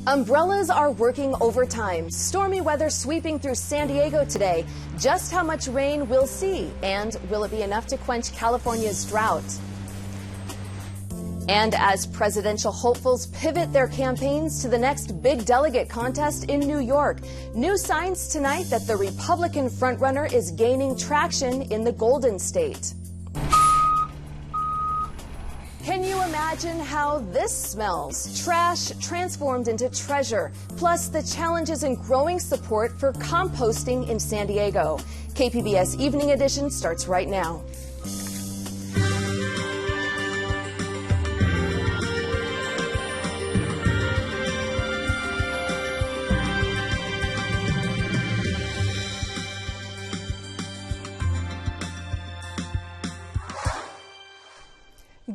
Umbrellas are working overtime. Stormy weather sweeping through San Diego today. Just how much rain we'll see, and will it be enough to quench California's drought? And as presidential hopefuls pivot their campaigns to the next big delegate contest in New York, new signs tonight that the Republican frontrunner is gaining traction in the Golden State. Can you imagine how this smells? Trash transformed into treasure, plus the challenges in growing support for composting in San Diego. KPBS Evening Edition starts right now.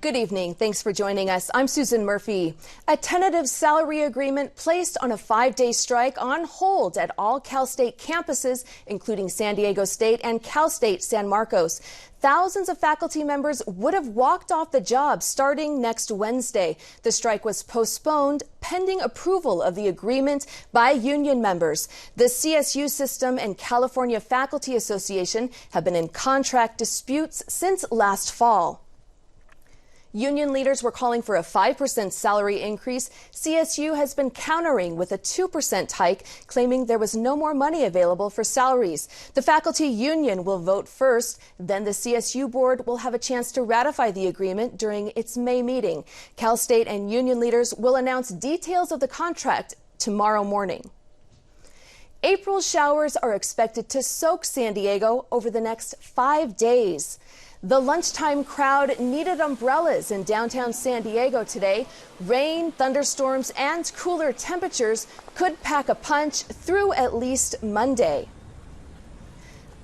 Good evening. Thanks for joining us. I'm Susan Murphy. A tentative salary agreement placed on a 5-day strike on hold at all Cal State campuses, including San Diego State and Cal State San Marcos. Thousands of faculty members would have walked off the job starting next Wednesday. The strike was postponed pending approval of the agreement by union members. The CSU system and California Faculty Association have been in contract disputes since last fall. Union leaders were calling for a 5% salary increase. CSU has been countering with a 2% hike, claiming there was no more money available for salaries. The faculty union will vote first, then the CSU board will have a chance to ratify the agreement during its May meeting. Cal State and union leaders will announce details of the contract tomorrow morning. April showers are expected to soak San Diego over the next 5 days. The lunchtime crowd needed umbrellas in downtown San Diego today. Rain, thunderstorms, and cooler temperatures could pack a punch through at least Monday.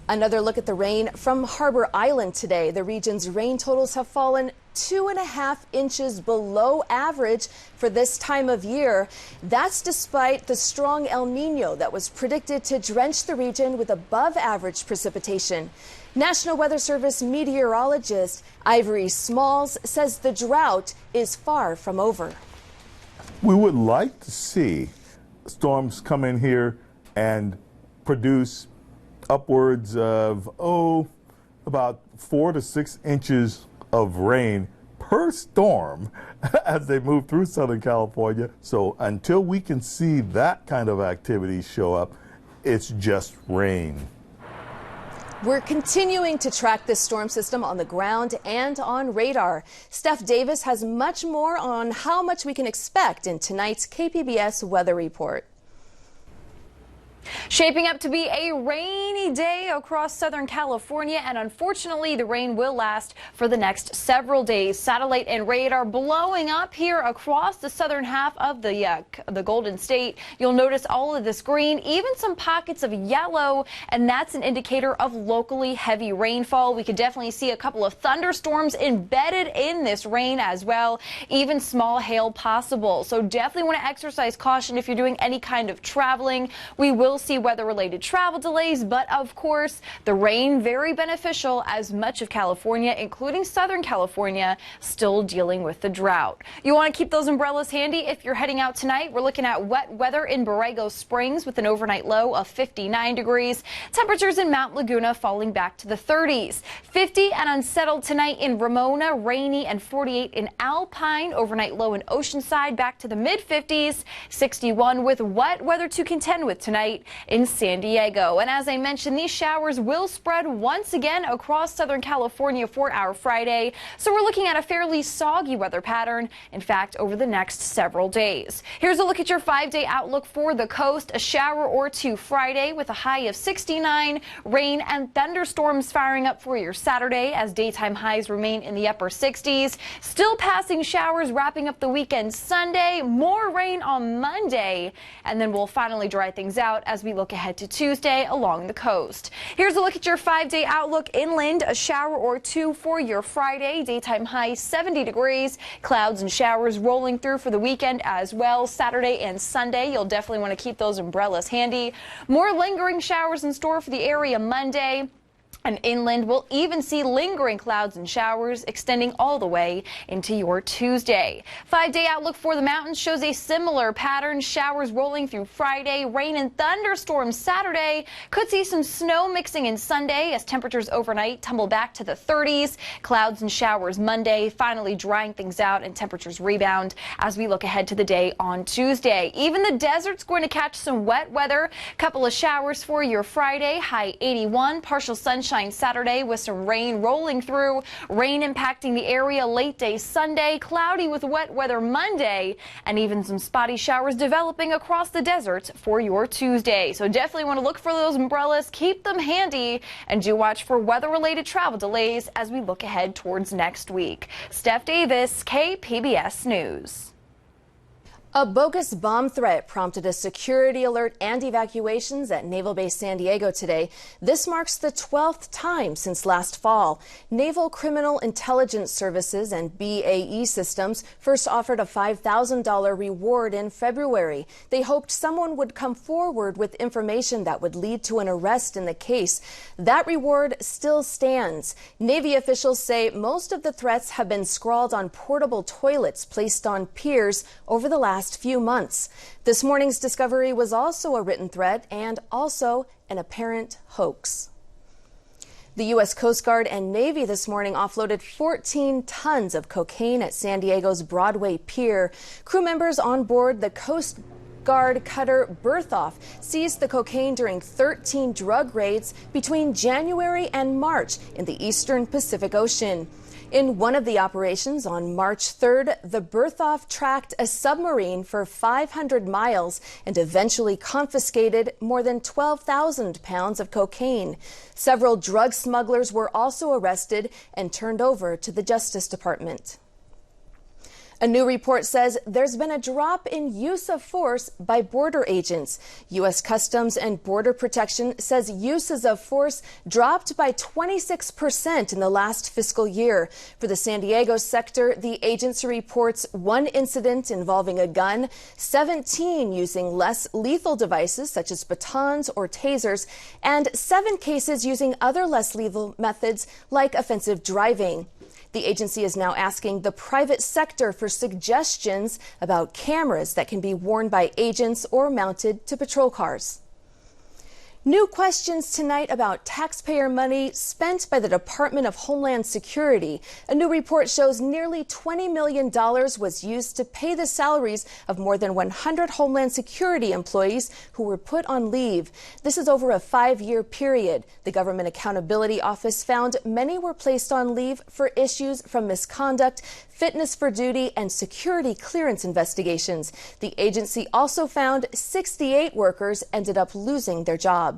Another look at the rain from Harbor Island today. The region's rain totals have fallen 2.5 inches below average for this time of year. That's despite the strong El Nino that was predicted to drench the region with above average precipitation. National Weather Service meteorologist Ivory Smalls says the drought is far from over. We would like to see storms come in here and produce upwards of, about 4 to 6 inches of rain per storm as they move through Southern California. So until we can see that kind of activity show up, it's just rain. We're continuing to track this storm system on the ground and on radar. Steph Davis has much more on how much we can expect in tonight's KPBS weather report. Shaping up to be a rainy day across Southern California, and unfortunately the rain will last for the next several days. Satellite and radar blowing up here across the southern half of the Golden State. You'll notice all of this green, even some pockets of yellow, and that's an indicator of locally heavy rainfall. We could definitely see a couple of thunderstorms embedded in this rain as well, even small hail possible. So definitely want to exercise caution if you're doing any kind of traveling. We will see weather-related travel delays, but of course the rain very beneficial as much of California, including Southern California, still dealing with the drought. You want to keep those umbrellas handy if you're heading out tonight. We're looking at wet weather in Borrego Springs with an overnight low of 59 degrees. Temperatures in Mount Laguna falling back to the 30s. 50 and unsettled tonight in Ramona, rainy, and 48 in Alpine. Overnight low in Oceanside back to the mid-50s. 61 with wet weather to contend with tonight in San Diego. And as I mentioned, these showers will spread once again across Southern California for our Friday. So we're looking at a fairly soggy weather pattern, in fact, over the next several days. Here's a look at your 5-day outlook for the coast. A shower or two Friday with a high of 69. Rain and thunderstorms firing up for your Saturday as daytime highs remain in the upper 60s. Still passing showers wrapping up the weekend Sunday. More rain on Monday, and then we'll finally dry things out as we look ahead to Tuesday along the coast. Here's a look at your 5-day outlook inland. A shower or two for your Friday. Daytime high 70 degrees. Clouds and showers rolling through for the weekend as well. Saturday and Sunday, you'll definitely want to keep those umbrellas handy. More lingering showers in store for the area Monday. And inland, we'll even see lingering clouds and showers extending all the way into your Tuesday. 5-day outlook for the mountains shows a similar pattern. Showers rolling through Friday, rain and thunderstorms Saturday. Could see some snow mixing in Sunday as temperatures overnight tumble back to the 30s. Clouds and showers Monday, finally drying things out and temperatures rebound as we look ahead to the day on Tuesday. Even the desert's going to catch some wet weather. Couple of showers for your Friday, high 81, partial sunshine Saturday with some rain rolling through. Rain impacting the area late day Sunday, cloudy with wet weather Monday, and even some spotty showers developing across the desert for your Tuesday. So definitely want to look for those umbrellas, keep them handy, and do watch for weather-related travel delays as we look ahead towards next week. Steph Davis, KPBS News. A bogus bomb threat prompted a security alert and evacuations at Naval Base San Diego today. This marks the 12th time since last fall. Naval Criminal Intelligence Services and BAE Systems first offered a $5,000 reward in February. They hoped someone would come forward with information that would lead to an arrest in the case. That reward still stands. Navy officials say most of the threats have been scrawled on portable toilets placed on piers over the last few months. This morning's discovery was also a written threat and also an apparent hoax. The U.S. Coast Guard and Navy this morning offloaded 14 tons of cocaine at San Diego's Broadway Pier. Crew members on board the Coast Guard cutter Berthoff seized the cocaine during 13 drug raids between January and March in the eastern Pacific Ocean. In one of the operations on March 3rd, the Berthoff tracked a submarine for 500 miles and eventually confiscated more than 12,000 pounds of cocaine. Several drug smugglers were also arrested and turned over to the Justice Department. A new report says there's been a drop in use of force by border agents. U.S. Customs and Border Protection says uses of force dropped by 26% in the last fiscal year. For the San Diego sector, the agency reports one incident involving a gun, 17 using less lethal devices such as batons or tasers, and 7 cases using other less lethal methods like offensive driving. The agency is now asking the private sector for suggestions about cameras that can be worn by agents or mounted to patrol cars. New questions tonight about taxpayer money spent by the Department of Homeland Security. A new report shows nearly $20 million was used to pay the salaries of more than 100 Homeland Security employees who were put on leave. This is over a 5-year period. The Government Accountability Office found many were placed on leave for issues from misconduct, fitness for duty, and security clearance investigations. The agency also found 68 workers ended up losing their jobs.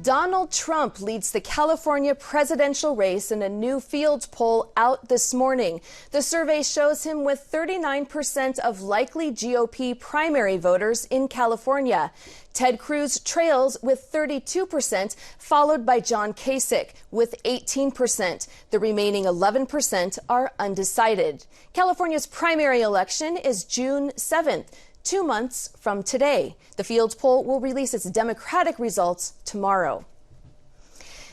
Donald Trump leads the California presidential race in a new Field poll out this morning. The survey shows him with 39% of likely GOP primary voters in California. Ted Cruz trails with 32%, followed by John Kasich with 18%. The remaining 11% are undecided. California's primary election is June 7th. 2 months from today. The Field poll will release its Democratic results tomorrow.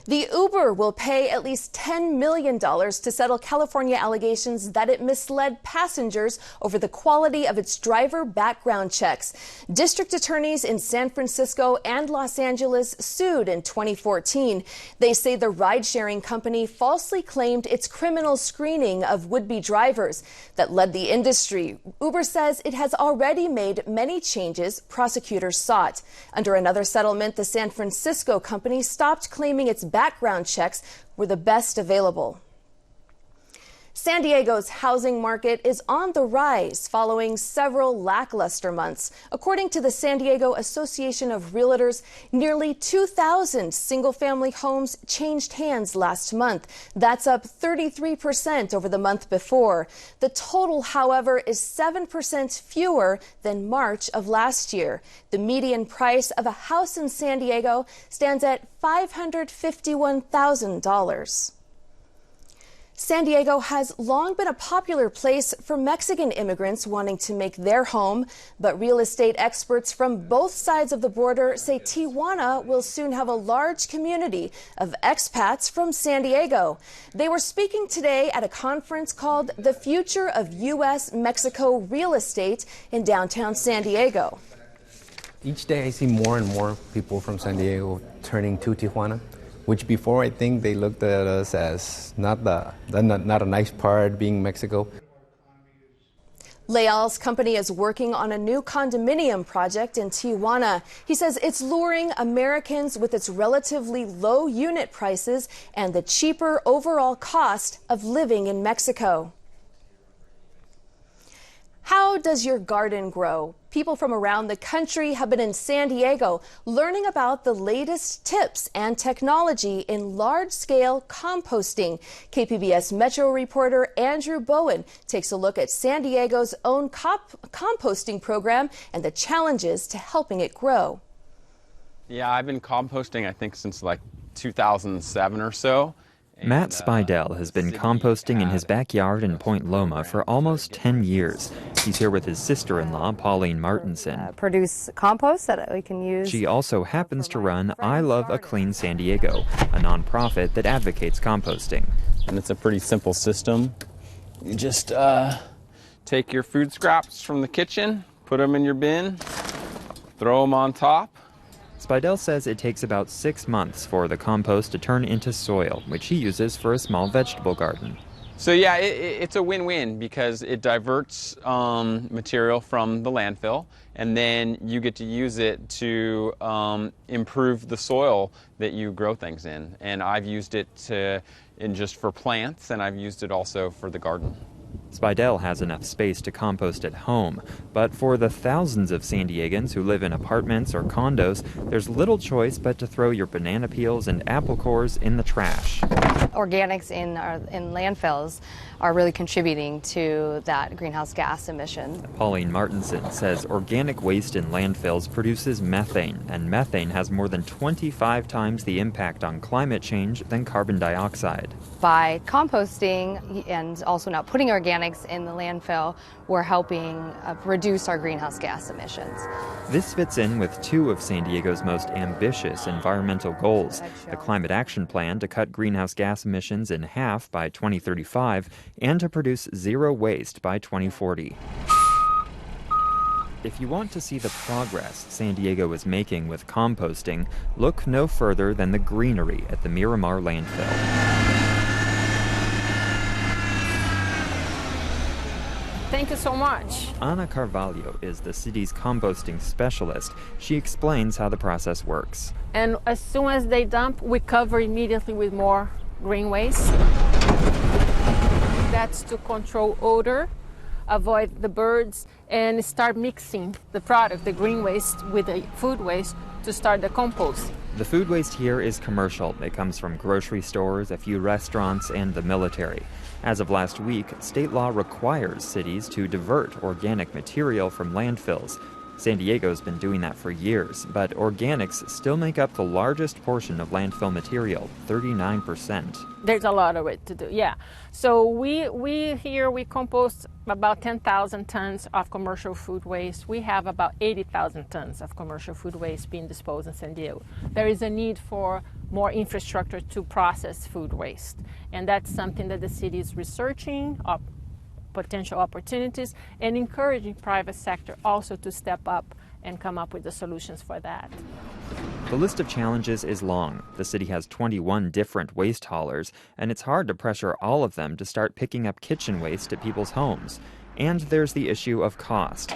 The Uber will pay at least $10 million to settle California allegations that it misled passengers over the quality of its driver background checks. District attorneys in San Francisco and Los Angeles sued in 2014. They say the ride-sharing company falsely claimed its criminal screening of would-be drivers that led the industry. Uber says it has already made many changes prosecutors sought. Under another settlement, the San Francisco company stopped claiming its background checks were the best available. San Diego's housing market is on the rise following several lackluster months. According to the San Diego Association of Realtors, nearly 2,000 single-family homes changed hands last month. That's up 33% over the month before. The total, however, is 7% fewer than March of last year. The median price of a house in San Diego stands at $551,000. San Diego has long been a popular place for Mexican immigrants wanting to make their home, but real estate experts from both sides of the border say Tijuana will soon have a large community of expats from San Diego. They were speaking today at a conference called The Future of U.S.-Mexico Real Estate in downtown San Diego. Each day I see more and more people from San Diego turning to Tijuana, which before I think they looked at us as not a nice part being Mexico. Leal's company is working on a new condominium project in Tijuana. He says it's luring Americans with its relatively low unit prices and the cheaper overall cost of living in Mexico. How does your garden grow? People from around the country have been in San Diego learning about the latest tips and technology in large-scale composting. KPBS Metro reporter Andrew Bowen takes a look at San Diego's own composting program and the challenges to helping it grow. Yeah, I've been composting, I think, since like 2007 or so. Matt Spidell has been composting in his backyard in Point Loma for almost 10 years. He's here with his sister-in-law, Pauline Martinson. Produce compost that we can use. She also happens to run I Love a Clean San Diego, a nonprofit that advocates composting. And it's a pretty simple system. You just take your food scraps from the kitchen, put them in your bin, throw them on top. Spidell says it takes about 6 months for the compost to turn into soil, which he uses for a small vegetable garden. So yeah, it's a win-win because it diverts material from the landfill, and then you get to use it to improve the soil that you grow things in. And I've used it just for plants, and I've used it also for the garden. Spidell has enough space to compost at home, but for the thousands of San Diegans who live in apartments or condos, there's little choice but to throw your banana peels and apple cores in the trash. Organics in landfills are really contributing to that greenhouse gas emission. Pauline Martinson says organic waste in landfills produces methane, and methane has more than 25 times the impact on climate change than carbon dioxide. By composting and also not putting organics in the landfill, we're helping reduce our greenhouse gas emissions. This fits in with two of San Diego's most ambitious environmental goals, the Climate Action Plan to cut greenhouse gas emissions in half by 2035 and to produce zero waste by 2040. If you want to see the progress San Diego is making with composting, look no further than the greenery at the Miramar landfill. Thank you so much. Ana Carvalho is the city's composting specialist. She explains how the process works. And as soon as they dump, we cover immediately with more green waste. That's to control odor, avoid the birds, and start mixing the product, the green waste, with the food waste to start the compost. The food waste here is commercial. It comes from grocery stores, a few restaurants, and the military. As of last week, state law requires cities to divert organic material from landfills. San Diego's been doing that for years, but organics still make up the largest portion of landfill material, 39%. There's a lot of it to do, yeah. So we compost about 10,000 tons of commercial food waste. We have about 80,000 tons of commercial food waste being disposed in San Diego. There is a need for more infrastructure to process food waste, and that's something that the city is researching, potential opportunities, and encouraging private sector also to step up and come up with the solutions for that. The list of challenges is long. The city has 21 different waste haulers, and it's hard to pressure all of them to start picking up kitchen waste at people's homes. And there's the issue of cost.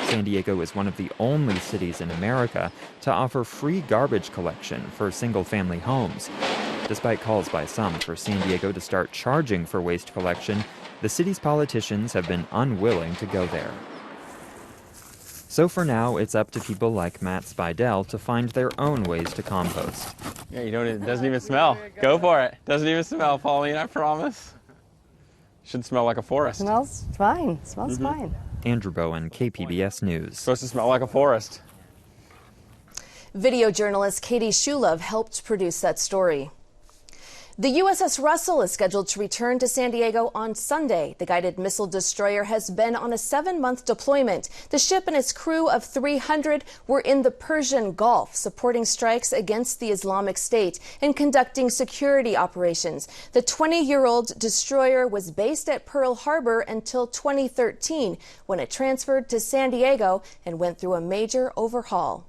San Diego is one of the only cities in America to offer free garbage collection for single-family homes. Despite calls by some for San Diego to start charging for waste collection, the city's politicians have been unwilling to go there. So for now, it's up to people like Matt Spidell to find their own ways to compost. Yeah, it doesn't even smell. Go for it. Doesn't even smell, Pauline, I promise. Should smell like a forest. It smells fine. Smells fine. Andrew Bowen, KPBS News. It's supposed to smell like a forest. Video journalist Katie Shulov helped produce that story. The USS Russell is scheduled to return to San Diego on Sunday. The guided missile destroyer has been on a 7-month deployment. The ship and its crew of 300 were in the Persian Gulf, supporting strikes against the Islamic State and conducting security operations. The 20-year-old destroyer was based at Pearl Harbor until 2013, when it transferred to San Diego and went through a major overhaul.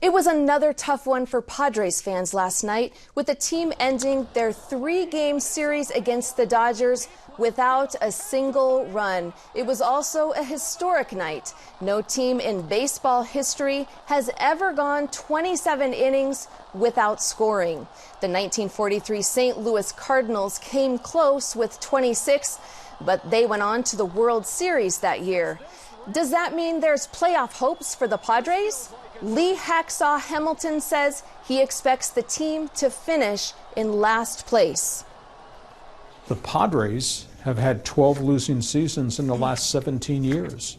It was another tough one for Padres fans last night, with the team ending their 3-game series against the Dodgers without a single run. It was also a historic night. No team in baseball history has ever gone 27 innings without scoring. The 1943 St. Louis Cardinals came close with 26, but they went on to the World Series that year. Does that mean there's playoff hopes for the Padres? Lee Hacksaw Hamilton says he expects the team to finish in last place. The Padres have had 12 losing seasons in the last 17 years.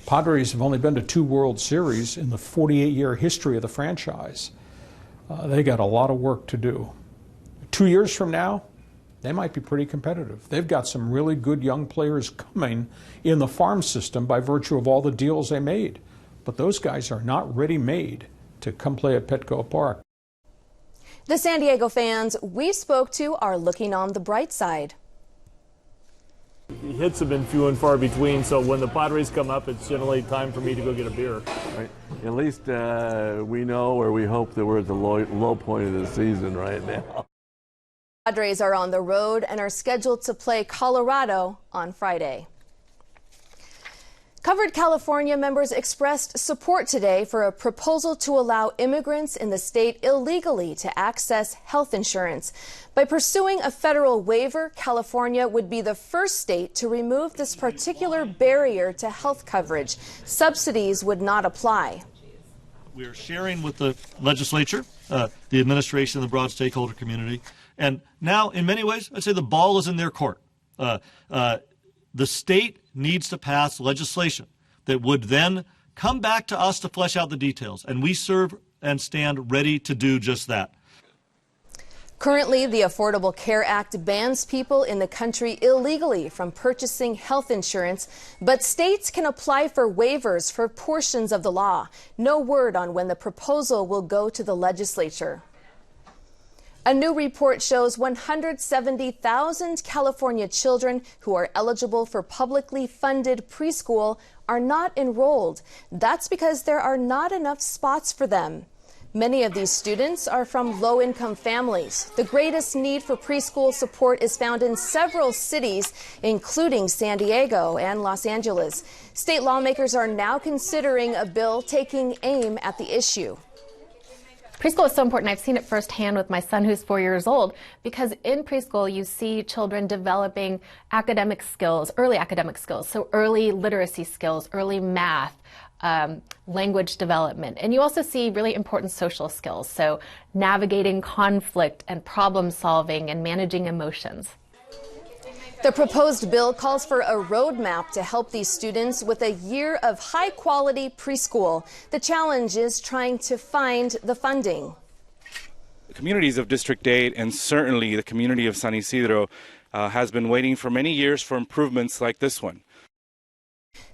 Padres have only been to 2 World Series in the 48-year history of the franchise. They got a lot of work to do. 2 years from now, they might be pretty competitive. They've got some really good young players coming in the farm system by virtue of all the deals they made. But those guys are not ready-made to come play at Petco Park. The San Diego fans we spoke to are looking on the bright side. Hits have been few and far between, so when the Padres come up, it's generally time for me to go get a beer. Right. At least we know, or we hope, that we're at the low point of the season right now. Padres are on the road and are scheduled to play Colorado on Friday. Covered California members expressed support today for a proposal to allow immigrants in the state illegally to access health insurance. By pursuing a federal waiver, California would be the first state to remove this particular barrier to health coverage. Subsidies would not apply. We're sharing with the legislature, the administration, the broad stakeholder community. And now, in many ways, I'd say the ball is in their court. The state needs to pass legislation that would then come back to us to flesh out the details, and we serve and stand ready to do just that. Currently, the Affordable Care Act bans people in the country illegally from purchasing health insurance, but states can apply for waivers for portions of the law. No word on when the proposal will go to the legislature. A new report shows 170,000 California children who are eligible for publicly funded preschool are not enrolled. That's because there are not enough spots for them. Many of these students are from low-income families. The greatest need for preschool support is found in several cities, including San Diego and Los Angeles. State lawmakers are now considering a bill taking aim at the issue. Preschool is so important. I've seen it firsthand with my son, who's 4 years old, because in preschool you see children developing academic skills, early academic skills, so early literacy skills, early math, language development. And you also see really important social skills, so navigating conflict and problem solving and managing emotions. The proposed bill calls for a roadmap to help these students with a year of high-quality preschool. The challenge is trying to find the funding. The communities of District 8 and certainly the community of San Isidro has been waiting for many years for improvements like this one.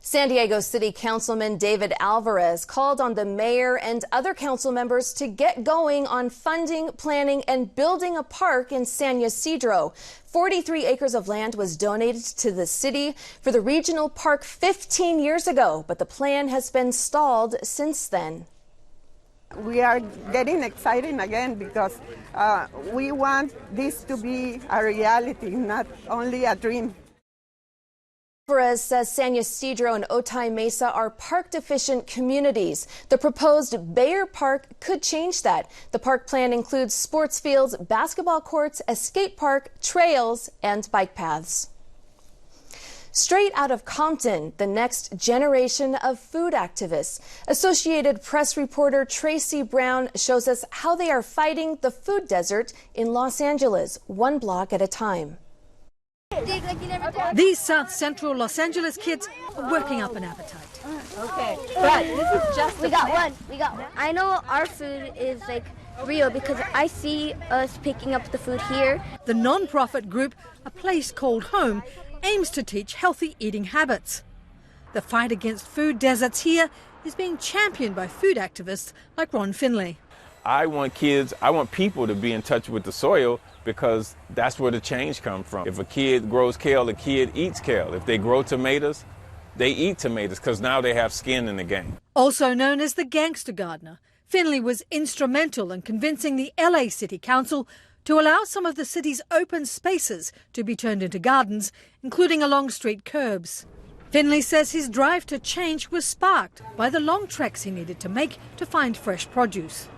San Diego City Councilman David Alvarez called on the mayor and other council members to get going on funding, planning, and building a park in San Isidro. 43 acres of land was donated to the city for the regional park 15 years ago, but the plan has been stalled since then. We are getting excited again because we want this to be a reality, not only a dream. Alvarez says San Isidro and Otay Mesa are park-deficient communities. The proposed Bayer Park could change that. The park plan includes sports fields, basketball courts, a skate park, trails, and bike paths. Straight out of Compton, the next generation of food activists. Associated Press reporter Tracy Brown shows us how they are fighting the food desert in Los Angeles, one block at a time. These South Central Los Angeles kids are working up an appetite. Okay, but this is just we got one. I know our food is like real because I see us picking up the food here. The non-profit group, A Place Called Home, aims to teach healthy eating habits. The fight against food deserts here is being championed by food activists like Ron Finley. I want people to be in touch with the soil because that's where the change comes from. If a kid grows kale, the kid eats kale. If they grow tomatoes, they eat tomatoes because now they have skin in the game. Also known as the gangster gardener, Finley was instrumental in convincing the LA City Council to allow some of the city's open spaces to be turned into gardens, including along street curbs. Finley says his drive to change was sparked by the long treks he needed to make to find fresh produce.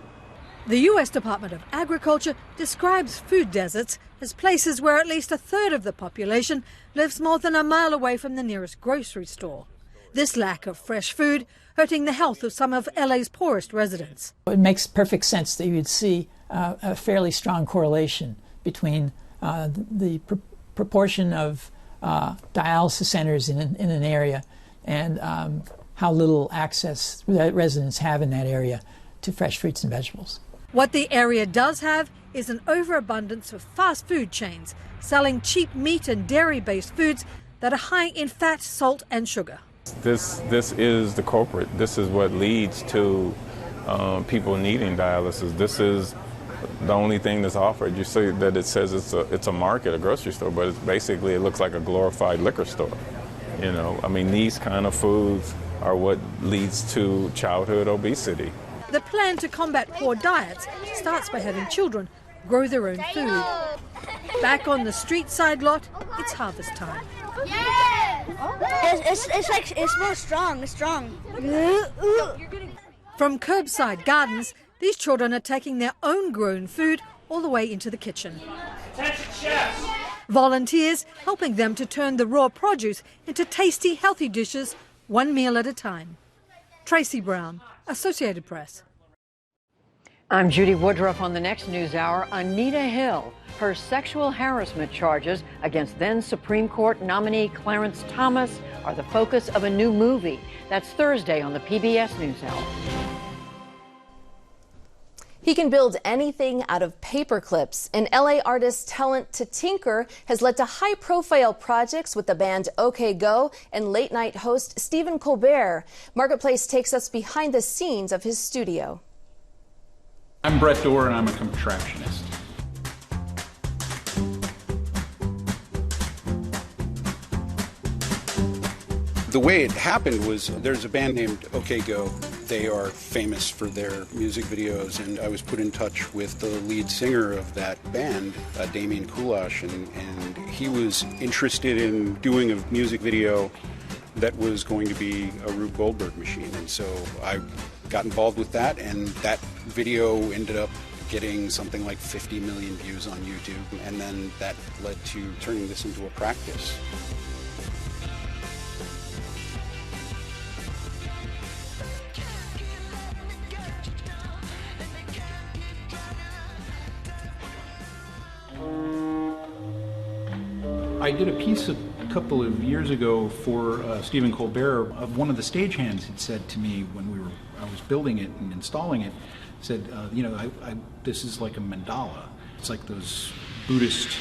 The U.S. Department of Agriculture describes food deserts as places where at least a third of the population lives more than a mile away from the nearest grocery store. This lack of fresh food hurting the health of some of LA's poorest residents. It makes perfect sense that you would see a fairly strong correlation between the proportion of dialysis centers in an area and how little access residents have in that area to fresh fruits and vegetables. What the area does have is an overabundance of fast food chains selling cheap meat and dairy-based foods that are high in fat, salt and sugar. This is the culprit. This is what leads to people needing dialysis. This is the only thing that's offered. You see that it says it's a market, a grocery store, but it's basically, it looks like a glorified liquor store. You know, I mean, these kind of foods are what leads to childhood obesity. The plan to combat poor diets starts by having children grow their own food. Back on the street side lot, it's harvest time. Yeah! It's more strong. It's strong. From curbside gardens, these children are taking their own grown food all the way into the kitchen. Volunteers helping them to turn the raw produce into tasty, healthy dishes, one meal at a time. Tracy Brown, Associated Press. I'm Judy Woodruff on the next News Hour. Anita Hill, her sexual harassment charges against then Supreme Court nominee Clarence Thomas are the focus of a new movie. That's Thursday on the PBS News Hour. He can build anything out of paper clips. An LA artist's talent to tinker has led to high-profile projects with the band OK Go and late-night host Stephen Colbert. Marketplace takes us behind the scenes of his studio. I'm Brett Dorr, and I'm a contraptionist. The way it happened was there's a band named OK Go. They are famous for their music videos, and I was put in touch with the lead singer of that band, Damien Kulash, and he was interested in doing a music video that was going to be a Rube Goldberg machine. And so I got involved with that, and that video ended up getting something like 50 million views on YouTube, and then that led to turning this into a practice. I did a piece a couple of years ago for Stephen Colbert. One of the stagehands had said to me when I was building it and installing it, said, this is like a mandala. It's like those Buddhist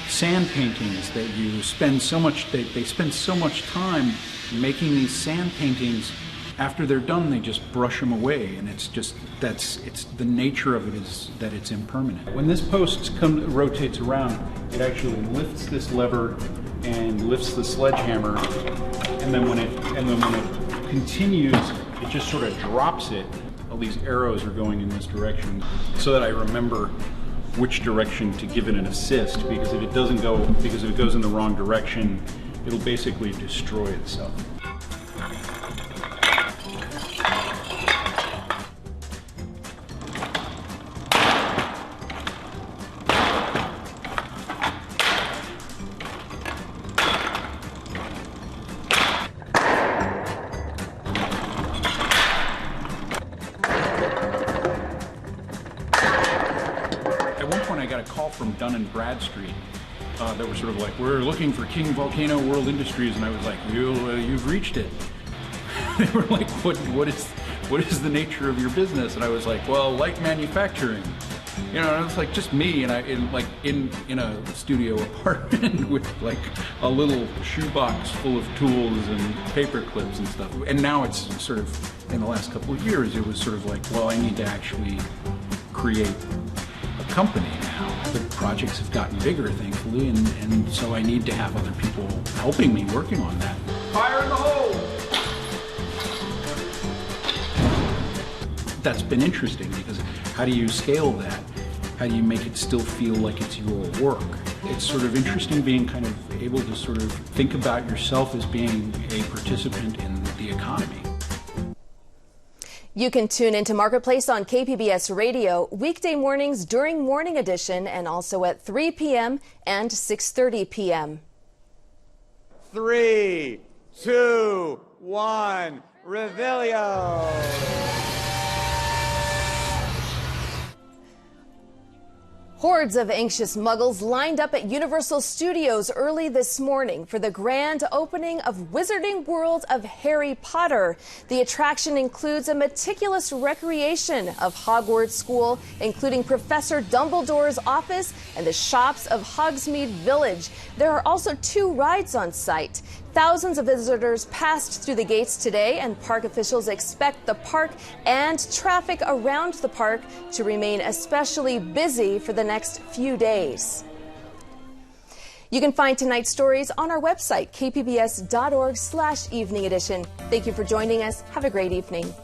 sand paintings that you spend so much, they spend so much time making these sand paintings. After they're done, they just brush them away, and it's the nature of it is that it's impermanent. When this post rotates around, it actually lifts this lever and lifts the sledgehammer, and then when it continues, it just sort of drops it. All these arrows are going in this direction, so that I remember which direction to give it an assist, because if it goes in the wrong direction, it'll basically destroy itself. From Dun and Bradstreet that were sort of like, we're looking for King Volcano World Industries, and I was like, you've reached it. They were like, what is the nature of your business? And I was like, well, light manufacturing. You know, and it was like just me, and in a studio apartment with like a little shoebox full of tools and paper clips and stuff. And now it's sort of, in the last couple of years, it was sort of like, well, I need to actually create a company now. The projects have gotten bigger, thankfully, and so I need to have other people helping me working on that. Fire in the hole! That's been interesting, because how do you scale that? How do you make it still feel like it's your work? It's sort of interesting being kind of able to sort of think about yourself as being a participant in the economy. You can tune into Marketplace on KPBS Radio weekday mornings during Morning Edition, and also at 3 p.m. and 6:30 p.m. 3, 2, 1, Revelio! Hordes of anxious muggles lined up at Universal Studios early this morning for the grand opening of Wizarding World of Harry Potter. The attraction includes a meticulous recreation of Hogwarts School, including Professor Dumbledore's office and the shops of Hogsmeade Village. There are also 2 rides on site. Thousands of visitors passed through the gates today, and park officials expect the park and traffic around the park to remain especially busy for the next few days. You can find tonight's stories on our website, kpbs.org/evening edition. Thank you for joining us. Have a great evening.